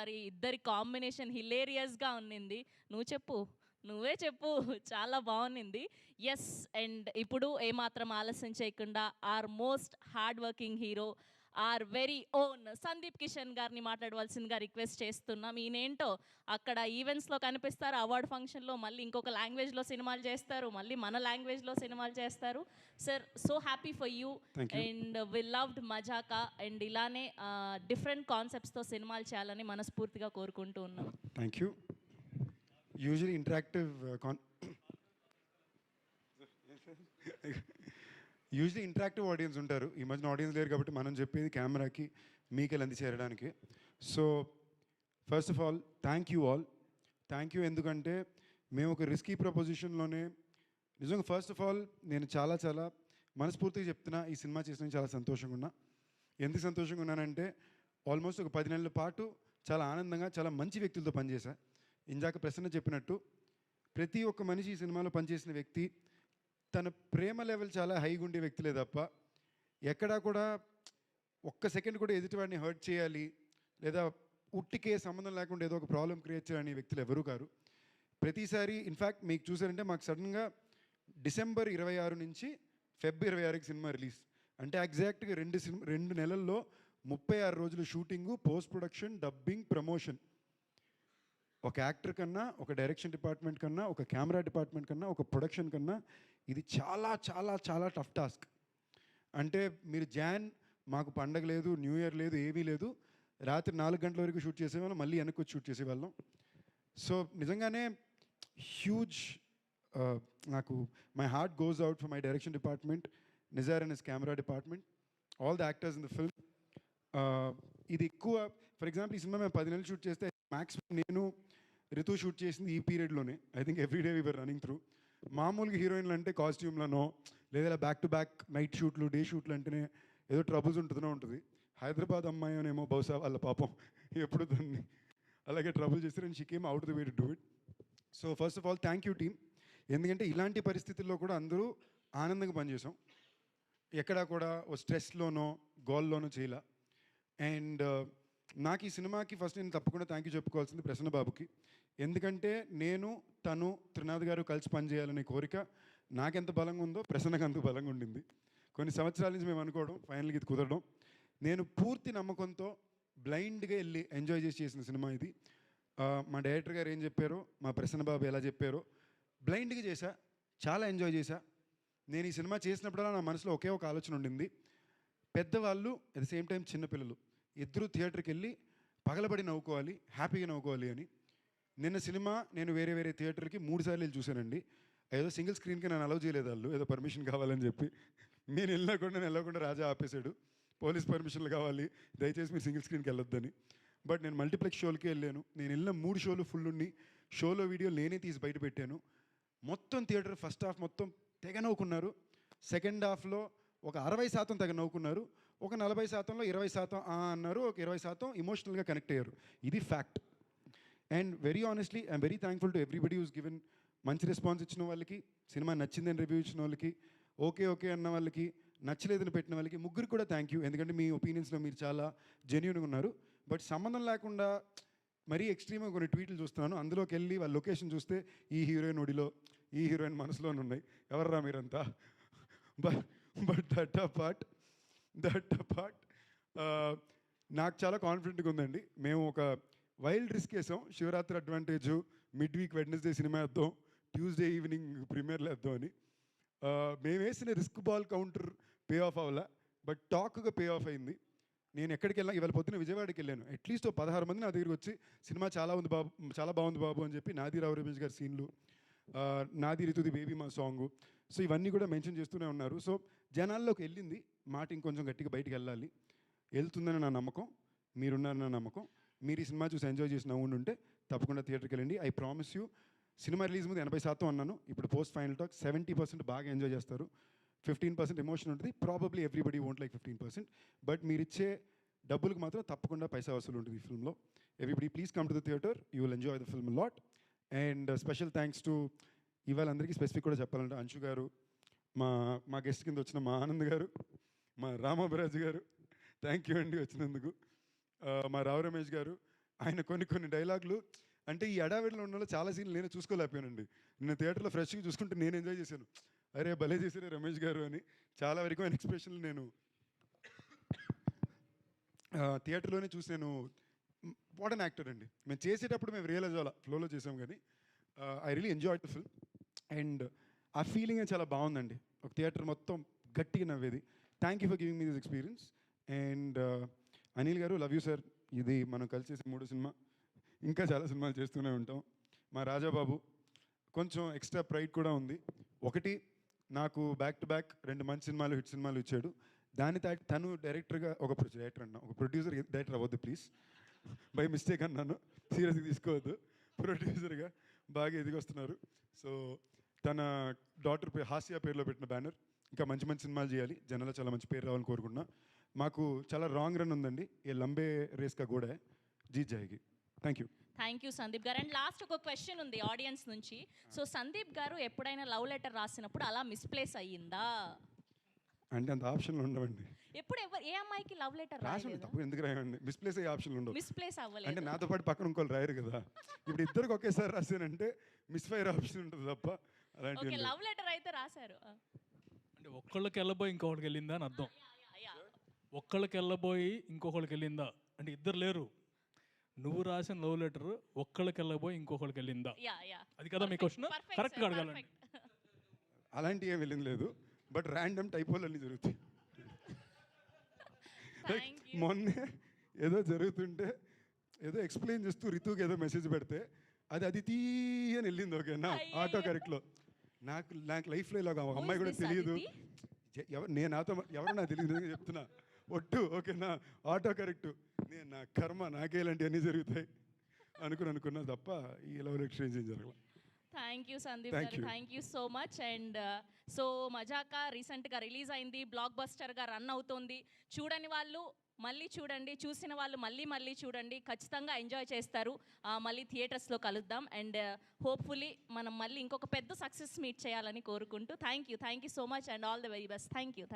గారి ఇద్దరి కాంబినేషన్ హిలేరియస్‌గా ఉన్నింది. నువ్వు చెప్పు. నువ్వే చెప్పు. చాలా బావున్నింది. యెస్. అండ్ ఇప్పుడు ఏమాత్రం ఆలస్యం చేయకుండా our most hard working hero, our very own Sandeep Kishan గారిని మాట్లాడవలసిందిగా రిక్వెస్ట్ చేస్తున్నాం. ఈయనేంటో అక్కడ ఈవెంట్స్‌లో కనిపిస్తారు. అవార్డ్ ఫంక్షన్‌లో మళ్ళీ ఇంకొక లాంగ్వేజ్‌లో సినిమాలు చేస్తారు. మళ్ళీ మన లాంగ్వేజ్‌లో సినిమాలు చేస్తారు. Sir, so happy for you. Thank you. And we loved Mazaka. And ఇలానే డిఫరెంట్ కాన్సెప్ట్స్‌తో సినిమాలు చేయాలని మనస్ఫూర్తిగా కోరుకుంటూ ఉన్నాం. థ్యాంక్ యూ. Usually interactive usually interactive audience ఉంటారు. ఈ మధ్యన ఆడియన్స్ లేరు కాబట్టి మనం చెప్పేది కెమెరాకి మీకెళ్ళి అంది చేరడానికి. So first of all thank you all. Thank you ఎందుకంటే మేము ఒక రిస్కీ ప్రపోజిషన్లోనే నిజంగా ఫస్ట్ ఆఫ్ ఆల్ నేను చాలా చాలా మనస్ఫూర్తిగా చెప్తున్నా, ఈ సినిమా చేసినందుకు చాలా సంతోషంగా ఉన్నా. ఎందుకు సంతోషంగా ఉన్నానంటే ఆల్మోస్ట్ ఒక 10 నెలల పాటు చాలా ఆనందంగా చాలా మంచి వ్యక్తులతో పనిచేశా. ఇందాక ప్రసన్న చెప్పినట్టు ప్రతి ఒక్క మనిషి ఈ సినిమాలో పనిచేసిన వ్యక్తి తన ప్రేమ లెవెల్ చాలా హైగా ఉండే వ్యక్తులే తప్ప ఎక్కడా కూడా ఒక్క సెకండ్ కూడా ఎదుటివాడిని హర్ట్ చేయాలి లేదా ఉట్టికే సంబంధం లేకుండా ఏదో ఒక ప్రాబ్లం క్రియేట్ చేయాలనే వ్యక్తులు ఎవరూ కారు. ప్రతిసారి ఇన్ఫ్యాక్ట్ మీకు చూసారంటే మాకు సడన్గా డిసెంబర్ 26 నుంచి ఫెబ్ 26కి సినిమా రిలీజ్ అంటే ఎగ్జాక్ట్గా 2 నెలల్లో 36 రోజులు shooting, post production, dubbing, promotion. ఒక యాక్టర్ కన్నా, ఒక డైరెక్షన్ డిపార్ట్మెంట్ కన్నా, ఒక కెమెరా డిపార్ట్మెంట్ కన్నా, ఒక ప్రొడక్షన్ కన్నా ఇది చాలా చాలా చాలా టఫ్ టాస్క్. అంటే మీరు మాకు పండగ లేదు, న్యూ ఇయర్ లేదు, ఏమీ లేదు, రాత్రి 4 గంటల వరకు షూట్ చేసేవాళ్ళం, మళ్ళీ వెనక్కి వచ్చి షూట్ చేసేవాళ్ళం. సో నిజంగానే హ్యూజ్ నాకు my heart goes out for my direction department, Nizar and his camera department, all the actors in the film. ఇది ఎక్కువ ఫర్ ఎగ్జాంపుల్ ఈ సినిమా మేము 10 నెలలు షూట్ చేస్తే మ్యాక్సిమం నేను రితు షూట్ చేసింది ఈ పీరియడ్లోనే. I think everyday we were running through. మామూలుగా హీరోయిన్లు అంటే కాస్ట్యూమ్లనో లేదా బ్యాక్ టు బ్యాక్ నైట్ షూట్లు, డే షూట్లు అంటేనే ఏదో ట్రబుల్స్ ఉంటుందో ఉంటుంది. హైదరాబాద్ అమ్మాయి అనేమో బహుశా వాళ్ళ పాపం ఎప్పుడు దాన్ని అలాగే ట్రబుల్ చేస్తారు and she came out the way to do it. So first of all thank you team. ఎందుకంటే ఇలాంటి పరిస్థితుల్లో కూడా అందరూ ఆనందంగా పనిచేసాం. ఎక్కడా కూడా ఓ స్ట్రెస్లోనో గోల్లోనో చేయలే. అండ్ నాకు ఈ సినిమాకి ఫస్ట్ నేను తప్పకుండా థ్యాంక్ యూ చెప్పుకోవాల్సింది ప్రసన్న బాబుకి. ఎందుకంటే నేను తను త్రినాథ్ గారు కలిసి పనిచేయాలనే కోరిక నాకెంత బలంగా ఉందో ప్రసన్నకు అంత బలంగా ఉండింది. కొన్ని సంవత్సరాల నుంచి మేము అనుకోవడం, ఫైనల్గా ఇది కుదరడం. నేను పూర్తి నమ్మకంతో బ్లైండ్గా వెళ్ళి ఎంజాయ్ చేసి చేసిన సినిమా ఇది. మా డైరెక్టర్ గారు ఏం చెప్పారో, మా ప్రసన్న బాబు ఎలా చెప్పారో బ్లైండ్గా చేశా, చాలా ఎంజాయ్ చేశా. నేను ఈ సినిమా చేసినప్పుడల్లా నా మనసులో ఒకే ఒక ఆలోచన ఉండింది, పెద్దవాళ్ళు అట్ ద సేమ్ టైం చిన్నపిల్లలు ఇద్దరు థియేటర్కి వెళ్ళి పగలబడి నవ్వుకోవాలి, హ్యాపీగా నవ్వుకోవాలి అని. నిన్న సినిమా నేను వేరే వేరే థియేటర్కి 3 సార్లు వెళ్ళి చూశానండి. ఏదో సింగిల్ స్క్రీన్కి నన్ను అలౌ చేయలేదు వాళ్ళు, ఏదో పర్మిషన్ కావాలని చెప్పి. నేను వెళ్ళకుండా రాజా ఆపేశాడు, పోలీస్ పర్మిషన్లు కావాలి, దయచేసి మీరు సింగిల్ స్క్రీన్కి వెళ్ళొద్దని. బట్ నేను మల్టీప్లెక్స్ షోలకి వెళ్ళాను. నేను వెళ్ళిన 3 షోలు ఫుల్ ఉన్ని, షోలో వీడియో నేనే తీసి బయట పెట్టాను. మొత్తం థియేటర్ ఫస్ట్ హాఫ్ మొత్తం తెగ నవ్వుకున్నారు, సెకండ్ హాఫ్లో ఒక 60% తెగ నవ్వుకున్నారు, ఒక 40%లో 20% అన్నారు, ఒక 20% ఇమోషనల్గా కనెక్ట్ అయ్యారు. ఇది fact. And very honestly I'm very thankful to everybody who's given. మంచి రెస్పాన్స్ ఇచ్చిన వాళ్ళకి, సినిమా నచ్చిందని రివ్యూ ఇచ్చిన వాళ్ళకి, ఓకే అన్న వాళ్ళకి, నచ్చలేదని పెట్టిన వాళ్ళకి, ముగ్గురికి కూడా థ్యాంక్ యూ. ఎందుకంటే మీ ఒపీనియన్స్లో మీరు చాలా జెన్యూన్గా ఉన్నారు. బట్ సంబంధం లేకుండా మరీ ఎక్స్ట్రీమ్గా కొన్ని ట్వీట్లు చూస్తున్నాను. అందులోకి వెళ్ళి వాళ్ళ లొకేషన్ చూస్తే ఈ హీరోయిన్ ఒడిలో, ఈ హీరోయిన్ మనసులోనే ఉన్నాయి, ఎవర్రా మీరంతా. బట్ దట్ అపార్ట్ నాకు చాలా కాన్ఫిడెంట్గా ఉందండి. మేము ఒక వైల్డ్ రిస్క్ వేసాం. Shivaratri advantage, mid week Wednesday cinema వేద్దాం, ట్యూస్డే ఈవినింగ్ ప్రీమియర్లో వేద్దాం అని. మేము వేసిన risk ball counter pay of అవ్వాలా, బట్ టాక్గా పే ఆఫ్ అయింది. నేను ఎక్కడికి వెళ్ళినా, ఇవాళ పొద్దున్న విజయవాడకి వెళ్ళాను, అట్లీస్ట్ 16 మంది నా దగ్గరికి వచ్చి సినిమా చాలా బాగుంది బాబు అని చెప్పి, నాది రావు రమేష్ గారి సీన్లు, నాది రితుది బేబీ మా సాంగు, సో ఇవన్నీ కూడా మెన్షన్ చేస్తూనే ఉన్నారు. సో జనాల్లోకి వెళ్ళింది మాట, ఇంకొంచెం గట్టిగా బయటికి వెళ్ళాలి, వెళ్తుందని నా నమ్మకం, మీరున్నారని నా నమ్మకం. మీరు ఈ సినిమా చూసి ఎంజాయ్ చేసి నవ్వుంటే తప్పకుండా థియేటర్కి వెళ్ళండి. I promise you. Cinema release ముందు 80% అన్నాను, ఇప్పుడు పోస్ట్ ఫైనల్ టాక్ 70% బాగా ఎంజాయ్ చేస్తారు, 15% ఎమోషన్ ఉంటుంది. Probably everybody won't like 15%, but మీరు ఇచ్చే డబ్బులకు మాత్రం తప్పకుండా పైసా వసూలు ఉంటుంది ఈ ఫిల్మ్లో. Everybody please come to the theatre, you will enjoy the film lot. And special thanks to ఇవాళ అందరికీ స్పెసిఫిక్ కూడా చెప్పాలంటే అంశు గారు, మా గెస్ట్ కింద వచ్చిన మా ఆనంద్ గారు, మా రామాబరాజు గారు, థ్యాంక్ యూ అండి వచ్చినందుకు. మా రావు రమేష్ గారు, ఆయన కొన్ని కొన్ని డైలాగులు అంటే ఈ అడావిడిలో ఉన్న చాలా సీన్లు నేను చూసుకోలేకపోయానండి. నేను థియేటర్లో ఫ్రెష్గా చూసుకుంటే నేను ఎంజాయ్ చేశాను. అరే భలే చేశారే రమేష్ గారు అని. చాలా వరకు ఆయన ఎక్స్ప్రెషన్లు నేను థియేటర్లోనే చూసి నేను వాట్ అన్ యాక్టర్ అండి. మేము చేసేటప్పుడు మేము రియలైజ్ అవ్వాలి ఫ్లోలో చేసాం కానీ I really enjoy the film. And ఆ ఫీలింగ్ చాలా బాగుందండి. ఒక థియేటర్ మొత్తం గట్టిగా నవ్వేది. Thank you for giving me this experience. And Anil garu love you sir. ఇది మనం కలిసి చేసే 3వ సినిమా. ఇంకా చాలా సినిమాలు చేస్తూనే ఉంటాం. మా రాజాబాబు కొంచెం ఎక్స్ట్రా ప్రైడ్ కూడా ఉంది. ఒకటి, నాకు బ్యాక్ టు బ్యాక్ 2 మంచి సినిమాలు హిట్ సినిమాలు ఇచ్చాడు. దాని తను డైరెక్టర్గా ఒక ప్రొడ్యూసర్ డైరెక్టర్ అవ్వద్దు ప్లీజ్, బై మిస్టేక్ అన్నాను, సీరియస్గా తీసుకోవద్దు. ప్రొడ్యూసర్గా బాగా ఎదిగొస్తున్నారు. సో తన డాటర్ హాస్య పేరులో పెట్టిన బ్యానర్. ఇంకా మంచి మంచి సినిమాలు చేయాలి, జనాల్లో చాలా మంచి పేరు రావాలని కోరుకుంటున్నా. మాకు చాలా రాంగ్ రన్ ఉందండి. ఏ లంబే రేస్ కా కూడా జీత్ జాయేగి. Thank you. Thank you Sandeep garu. And last ఒక క్వశ్చన్ ఉంది ఆడియన్స్ నుంచి. సో సందీప్ గారు ఎప్పుడైనా లవ్ లెటర్ రాసినప్పుడు అలా మిస్ప్లేస్ అయ్యిందా? అంటే అంత ఆప్షన్లు ఉండవండి. ఎప్పుడు ఏ అమ్మాయికి లవ్ లెటర్ రాసి రాయలేదు? తప్పు ఎందుకు రాయండి? మిస్ప్లేస్ అయ్యే ఆప్షన్లు ఉండవు. మిస్ప్లేస్ అంటే అవ్వలేదు. నాతో పాటు పక్కన ఇంకోళ్ళు రాయరు కదా. ఇప్పుడు ఇద్దరికి ఒకేసారి రాసానంటే మిస్ఫైర్ ఆప్షన్ ఉంటుంది తప్ప అలాంటివి ఓకే, ఉండవు. లవ్ లెటర్ అయితే రాశారు. అంటే ఒక్కళ్ళకి వెళ్ళబోయి ఇంకొకళ్ళకి వెళ్ళిందా అని అర్థం. యా. ఒక్కళ్ళకి వెళ్ళబోయి ఇంకొకళ్ళకి వెళ్ళిందా అంటే ఇద్దరు లేరు. నువ్వు రాసిన లవ్ లెటర్ ఒక్కళ్ళకి వెళ్ళబోయి ఇంకొకళ్ళకి వెళ్ళిందా, యా. అది కదా మీ క్వశ్చన్. కరెక్ట్గా అడగాలండి. అలాంటి ఏం వెళ్ళింది లేదు. బట్ ర్యాండమ్ టైపోలు అన్నీ జరుగుతాయి. Thank you. మొన్నే ఏదో జరుగుతుంటే ఏదో ఎక్స్ప్లెయిన్ చేస్తూ రితుకి ఏదో మెసేజ్ పెడితే అది తీయని వెళ్ళింది. ఓకేనా, ఆటో కరెక్ట్లో. నాకు లైఫ్లో ఇలా ఒక అమ్మాయి కూడా తెలియదు. నేను నాతో ఎవరో నాకు తెలియదు, నిజంగా చెప్తున్నా ఒట్టు. ఓకేనా, ఆటో కరెక్ట్. నేను నా కర్మ, నాకే ఇలాంటివన్నీ జరుగుతాయి అనుకున్నా తప్ప ఈ లవ్ ఎక్స్చేంజ్ ఏం జరగలేదు. Thank you Sandeep Thank garu. you. Thank you so much. And so Mazaka రీసెంట్గా రిలీజ్ అయింది, బ్లాక్ బస్టర్గా రన్ అవుతోంది. చూడని వాళ్ళు మళ్ళీ చూడండి, చూసిన వాళ్ళు మళ్ళీ చూడండి. ఖచ్చితంగా ఎంజాయ్ చేస్తారు. మళ్ళీ థియేటర్స్లో కలుద్దాం. అండ్ హోప్ఫుల్లీ మనం మళ్ళీ ఇంకొక పెద్ద సక్సెస్ మీట్ చేయాలని కోరుకుంటూ thank you so much and all the very best. Thank you.